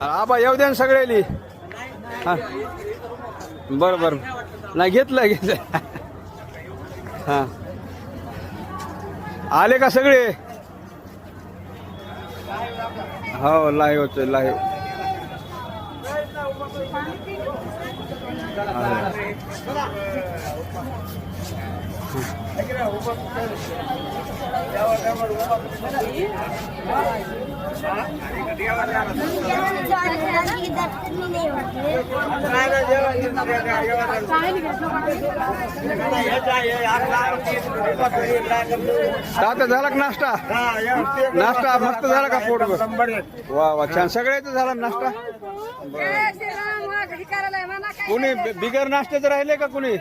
आबा येऊ द्या ना सगळ्याली. हा बरं बरं नाही घेतलं हा आले का सगळे. हो लाईव्ह लाईव्ह आता झाला का नाश्ता. नाश्ता मस्त झाला का पोटभर. वा वा छान सगळ्याच झाला नाश्ता. कोणी बिगर नाश्त्याचं राहिले का कोणी.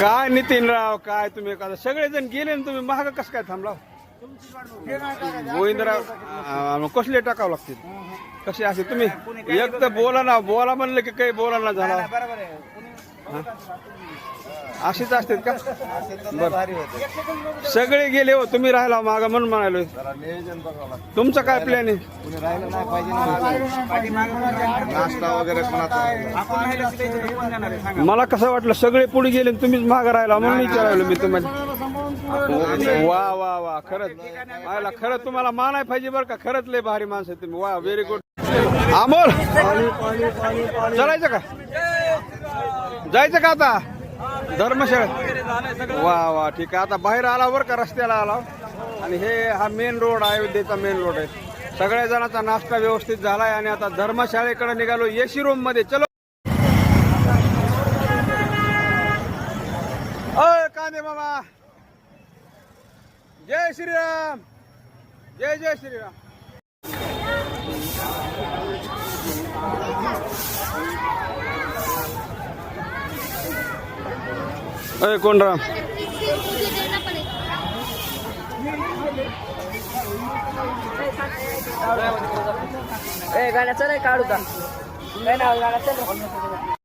काय नितीनराव काय तुम्ही का सगळेजण गेले ना तुम्ही महाग कसं काय थांबला. गोविंदराव कसले टाकावं लागतील कसे असे तुम्ही एक तर बोला म्हणलं की काही बोला ना झाला. असेच असतात का. बरं सगळे गेले हो तुम्ही राहिला मागा म्हणून म्हणालो. तुमचं काय प्लॅन आहे. मला कसं वाटलं सगळे पुढे गेले तुम्हीच मागं राहिला म्हणून विचारायला मी तुम्हाला. वा वा वा खरंच खरंच तुम्हाला मानाय पाहिजे बरं का. खरंच लय भारी माणसं तुम्ही. वा व्हेरी गुड. अमोल चलायचं का जायचं का आता धर्मशाळेत. वा वा ठीक आहे. आता बाहेर आला बरं का रस्त्याला आला आणि हा मेन रोड अयोध्येचा मेन रोड आहे. सगळ्या जणांचा नाश्ता व्यवस्थित झालाय आणि आता धर्मशाळेकडे निघालो एसी रूम मध्ये. चलो अय कांदे मामा जय श्रीराम जय जय श्रीराम. अय कोण राम गाड्या चल काढू का काय नाव गाड्या चल.